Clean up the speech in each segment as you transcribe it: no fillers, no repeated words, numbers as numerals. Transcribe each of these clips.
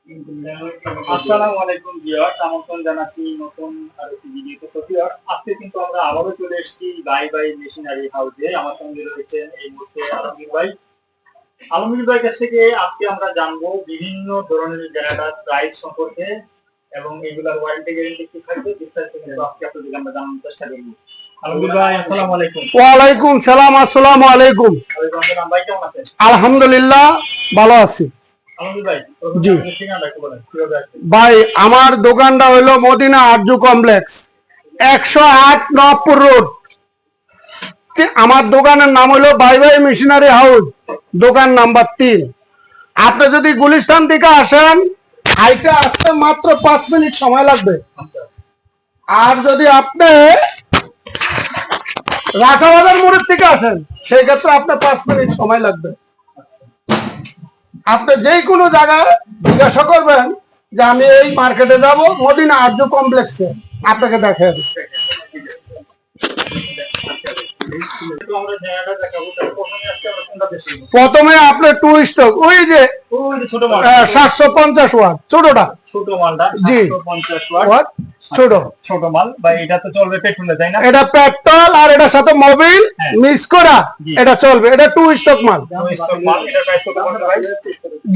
আসসালামু আলাইকুম ভিউয়ার্স, আমন্ত্রণ জানাচ্ছি নতুন আরেকটি ভিডিওতে। তো ভিউয়ার্স, আজকে কিন্তু আমরা আবারও চলে এসেছি বাই বাই মেশিনারি হাউসে। আমার সঙ্গে রয়েছেন এই মুহূর্তে আলমগীর ভাই। আলমগীর ভাইয়ের কাছ থেকে আজকে আমরা জানবো বিভিন্ন ধরনের জেনারেটর প্রাইস সম্পর্কে এবং এগুলার ওয়ারেন্টি গ্যারান্টি কি থাকবে বিস্তারিত কিন্তু আজকে আপনাদেরকে আমরা জানানোর চেষ্টা করব। আলমগীর ভাই, আসসালামু আলাইকুম। ওয়ালাইকুম সালাম। আসসালামু আলাইকুম। ওয়ালাইকুম আসসালাম ভাই, কেমন আছেন? আলহামদুলিল্লাহ, ভালো আছি। জি ভাই, আমার দোকানটা হলো মদিনা আরজু কমপ্লেক্স, 108 নবপুর রোড। আমার দোকানের নাম হলো বাই বাই মেশিনারি হাউস, দোকান নাম্বার 3। আপনি যদি গুলিস্তান থেকে আসেন, হাইটে আসতে মাত্র 5 মিনিট সময় লাগবে। আর যদি আপনি রাসাবাজার মোড়ের থেকে আসেন, সেই ক্ষেত্রে আপনার 5 মিনিট সময় লাগবে। আপনি যে কোনো জায়গায় জিজ্ঞাসা করবেন যে আমি এই মার্কেটে যাব, মদিনা আরজু কমপ্লেক্সে, আপনাকে দেখেন। প্রথমে আপনি 2 স্টক, ওই যে 750 ওয়াট ছোটটা, ছোট মালটা জি 750 ওয়াট ছোট ছোট মাল। বা এটা তো চলবে পেট্রোলে, তাই না? এটা পেট্রোল আর এটার সাথে মোবিল মিক্স করা, এটা চলবে। এটা 2 স্টক মাল। এটা প্রাইস কত পড়বে ভাই?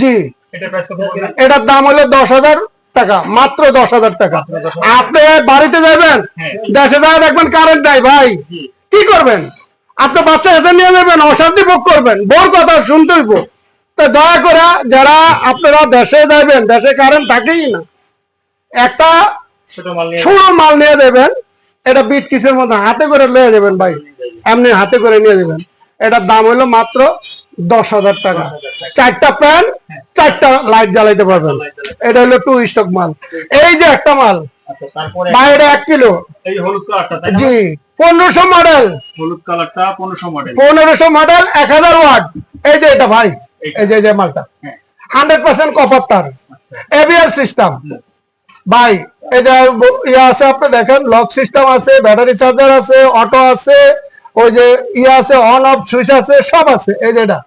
জি, এটা প্রাইস কত পড়বে? এটার দাম হলো 10,000 টাকা, মাত্র 10,000 টাকা। আপনি বাড়িতে যাবেন, দেশে যায় দেখবেন কারেন্ট নাই, ভাই কি করবেন? আপনি বাচ্চা এসে নিয়ে যাবেন, অশান্তি ভোগ করবেন, বোর কথা শুনতে হইব। তো দয়া করে যারা আপনারা দেশে যাবেন, দেশে কারেন্ট থাকেই না, একটা ছোট মাল নিয়ে যাবেন। এটা বিট কিসের মধ্যে হাতে করে নিয়ে যাবেন ভাই, এমনি হাতে করে নিয়ে যাবেন। এটার দাম হলো মাত্র 10,000 টাকা। 4টা ফ্যান, 4টা লাইট জ্বালাইতে পারবেন। এটা হলো 2 স্টক মাল। এই যে একটা মাল ভাই, এটা 1 কিলো, এই হলুদ কালারটা, তাই না? জি 1500 মডেল, হলুদ কালারটা 1500 মডেল, 1500 মডেল, 1000 ওয়াট। এই যে এটা ভাই, এই যে মালটা 100% কপার তার, এবিআর সিস্টেম ভাই। এটা ইয়া আছে, আপনি দেখেন লক সিস্টেম আছে, ব্যাটারি চার্জার আছে, অটো আছে, ওই যে ইয়া আছে, অন অফ সুইচ আছে, সব আছে। এই যে এটা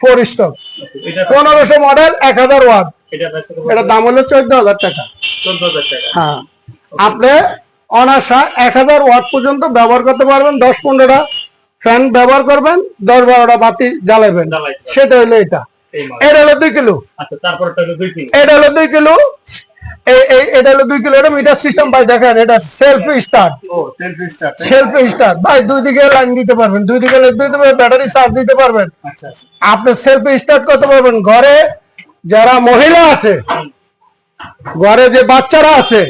4 স্টক, 1500 মডেল, 1000 ওয়াট। এটার দাম হলো 14,000 টাকা। 14,000 টাকা। হ্যাঁ, আপনি অনাসা 1000 ওয়াট পর্যন্ত ব্যবহার করতে পারবেন। 10-15টা ফ্যান ব্যবহার করবেন, 10-12টা বাতি জ্বালাবেন। সেটা হলো এটা। এটা হলো 2 কিলো। আচ্ছা, তারপরটা হলো 2 কিলো। এটা হলো 2 কিলো। এটা হলো 2 কিলো। এটা মিটার সিস্টেম ভাই, দেখেন এটা সেলফ স্টার্ট। ও, সেলফ স্টার্ট। সেলফ স্টার্ট ভাই, 2 দিকে লাইন দিতে পারবেন, 2 দিকে লাইন দিতে পারবেন, ব্যাটারি চার্জ দিতে পারবেন। আচ্ছা, আপনি সেলফ স্টার্ট করতে পারবেন। ঘরে যারা মহিলা আছে, ঘরে যে বাচ্চারা আছে,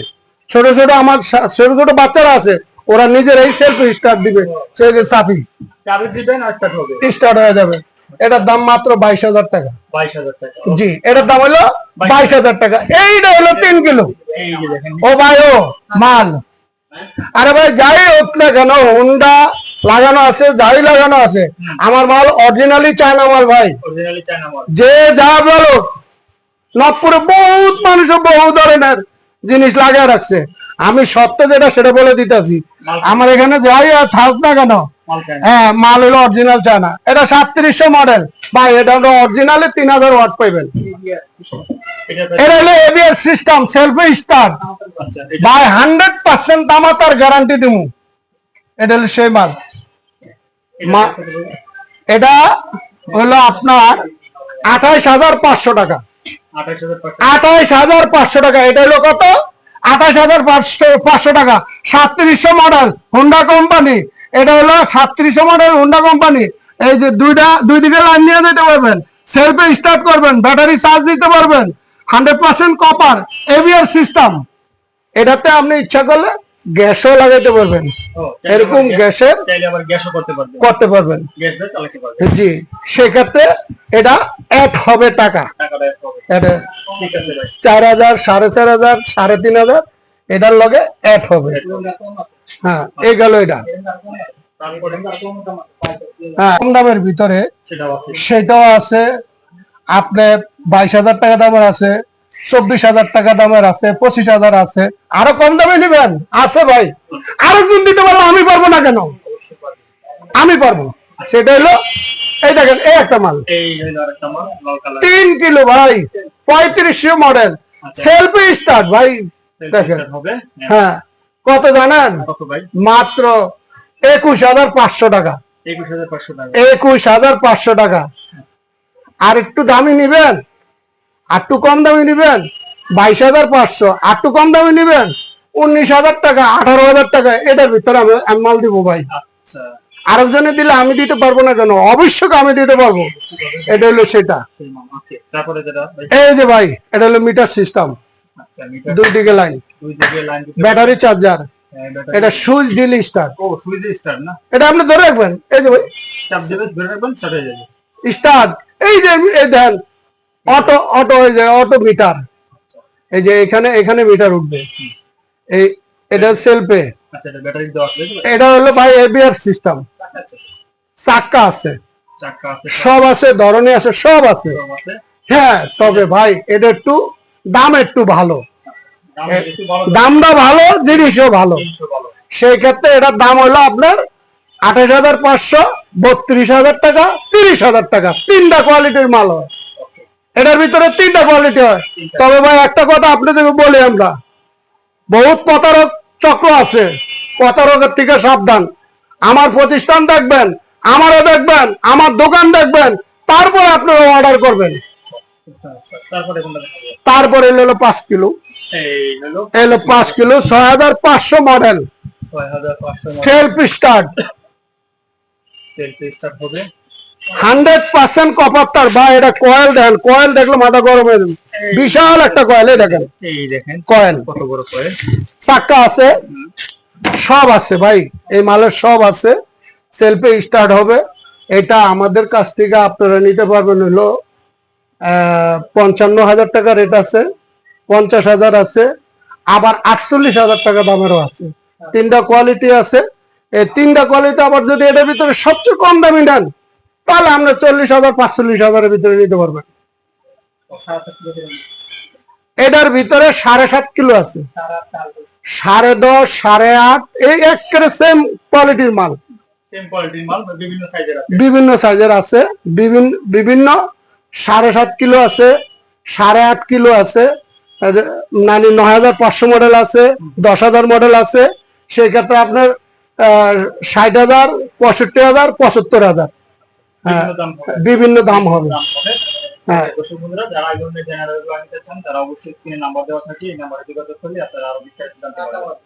ছোট ছোট আমার ছোট ছোট বাচ্চারা আছে, ওরা নিজেরাই সেলফ স্টার্ট দিবে। সেই যে চাবি দিবেন আর স্টার্ট হবে, স্টার্ট হয়ে যাবে। এটার দাম মাত্র 22,000 টাকা। 22,000 টাকা। জি, এটার দাম হলো 22,000 টাকা। এইটা হলো 3 কিলো। এই যে দেখেন, ও ভাই, ও মাল। আরে ভাই, যাই হোক না কেন, হুন্ডা লাগানো আছে, যাই লাগানো আছে, আমার মাল অরিজিনালি চায়না মাল ভাই। অরিজিনালি চায়না মাল। যে যা বলো, নবপুরে বহুত মানুষ বহু ধরনের জিনিস লাগিয়ে রাখছে। আমি সত্য যেটা সেটা বলে দিতেছি। আমার এখানে যাই আর থাক না কেন, হ্যাঁ, মাল হলো অরিজিনাল চায়না। এটা 3700 মডেল ভাই। এটা হলো অরিজিনালি 3000 ওয়াট পাইবেন। এটা হলো এবিআর সিস্টেম, সেলফ স্টার্ট ভাই। 100% দামাতার গ্যারান্টি দিমু। এটা হলো সেই মাল। এটা হলো আপনার 28,500 টাকা। 28,500 টাকা। এটা হলো কত? 28,500 টাকা। 3700 মডেল, হুন্ডা কোম্পানি। এটা হলো 3700 মডেল, হুন্ডা কোম্পানি। এই যে দুই দিকে লাইন নিয়ে যেতে পারবেন, সেলফে স্টার্ট করবেন, ব্যাটারি চার্জ দিতে পারবেন, 100% কপার, এবিআর সিস্টেম। এটাতে আপনি ইচ্ছা করলে গ্যাসও লাগাইতে পারবেন। এরকম গ্যাসের করতে পারবেন, জি। সেক্ষেত্রে এটা অ্যাড হবে টাকা। এটা 4,000, 4,500, 3,500 এটার লগে অ্যাড হবে। হ্যাঁ, এই গেল এটা। হ্যাঁ, কম দামের ভিতরে সেটাও আছে। আপনার 22,000 টাকা দামের আছে, 24,000 টাকা দামের আছে, 25,000 আছে। আরো কম দামে নিবেন আছে ভাই। আরো দিন দিতে পারবো, আমি পারবো না কেন? আমি পারবো। সেটা হলো, এই দেখেন, এই একটা মাল 3 কিলো ভাই, 3500 মডেল, সেলফি স্টার্ট ভাই, দেখেন হবে। হ্যাঁ, কত জানেন? কত ভাই? মাত্র 21,500 টাকা। 21,500 টাকা। 21,500 টাকা। আর একটু দামি নিবেন, আর একটু কম দামি নিবেন 22,500, আর একটু কম দামি নিবেন 19,000 টাকা, 18,000 টাকা। এটার ভিতরে আমি মাল দিব ভাই। আচ্ছা, আরেকজনে দিলে আমি দিতে পারবো না কেন? অবশ্যই আমি দিতে পারবো। এটা হলো সেটা। তারপরে যেটা ভাই, এই যে ভাই, এটা হলো মিটার সিস্টেম, আচ্ছা মিটার, দুই দিকে লাইন, দুই দিকে লাইন, ব্যাটারি চার্জার, ব্যাটারি। এটা সুইচ ডিল স্টার্ট। ও সুইচ স্টার্ট না? এটা আপনি ধরে রাখবেন, এই যে ভাই চাপ দিবে, ধরে রাখবেন, স্টার্ট হয়ে যাবে। স্টার্ট। এই যে এই দেন অটো, অটো হয়ে যায়, অটো মিটার। এই যে এখানে এখানে মিটার উঠবে। এই এটা সেলফে। আচ্ছা, এটা ব্যাটারি দেওয়া আছে। এটা হলো ভাই এবিআর সিস্টেম, আচ্ছা, চাক্কা আছে, চাকা আছে, সব আছে, ধরনে আছে, সব আছে। সব আছে। হ্যাঁ, তবে ভাই এটা একটু দাম একটু ভালো, দাম বেশি ভালো, দামটা ভালো, জিনিসও ভালো। 300 ভালো। সেই ক্ষেত্রে এটার দাম হলো আপনার 28,500, 32,000 টাকা, 30,000 টাকা। তিনটা কোয়ালিটির মাল হয় এটার ভিতরে, তিনটা কোয়ালিটি হয়। তবে ভাই একটা কথা আপনাদেরকে বলি, আমরা বহুত প্রতারক চক্র আছে, প্রতারকের থেকে সাবধান। আমার প্রতিষ্ঠান দেখবেন, আমারও দেখবেন, আমার দোকান দেখবেন, তারপরে আপনারা অর্ডার করবেন। তারপরে কোনটা দেখাবো? তারপরে হলো 5 কিলো, এই হলো এলো 5 kilo, 6,500 model, 6,500 self start, self start হবে। 100% কপার তার। ভাই এটা কয়েল দেন, কয়েল দেখলে মাথা গরম হয়ে যাবে। বিশাল একটা কয়েল, এই দেখেন এই দেখেন কয়েল, কত বড় কয়েল। চাক্কা আছে, সব আছে ভাই, এই মালের সব আছে। সেলফে স্টার্ট হবে। এটা আমাদের কাছ থেকে আপনারা নিতে পারবেন হলো 55,000 টাকা রেট আছে, 50,000 আছে, আবার 48,000 টাকা দামেরও আছে। তিনটা কোয়ালিটি আছে। এই তিনটা কোয়ালিটি আবার যদি এটার ভিতরে সবচেয়ে কম দামি নেন, তাহলে আমরা 40,000 45,000-এর ভিতরে নিতে পারবেন। এটার ভিতরে 7.5 কিলো আছে, 10.5, 8.5, এই একেবারে সেম কোয়ালিটির মাল। সেম কোয়ালিটির মাল, বিভিন্ন সাইজের আছে। বিভিন্ন সাইজের আছে, বিভিন্ন 7.5 কিলো আছে, 8.5 কিলো আছে, 9,500 মডেল আছে, 10,000 মডেল আছে। সেই ক্ষেত্রে আপনার 60,000, 65,000, 75,000, হ্যাঁ, বিভিন্ন দাম হবে। বিভিন্ন দাম হবে। দাম হবে। হ্যাঁ, দর্শক বন্ধুরা, যারা এই ধরনের জেনারেল নিতে চান, তারা অবশ্যই স্ক্রিনে নাম্বার দেওয়া থাকে, এই নাম্বারে যোগাযোগ করলে আপনারা আরো বিস্তারিত জানতে পারবেন।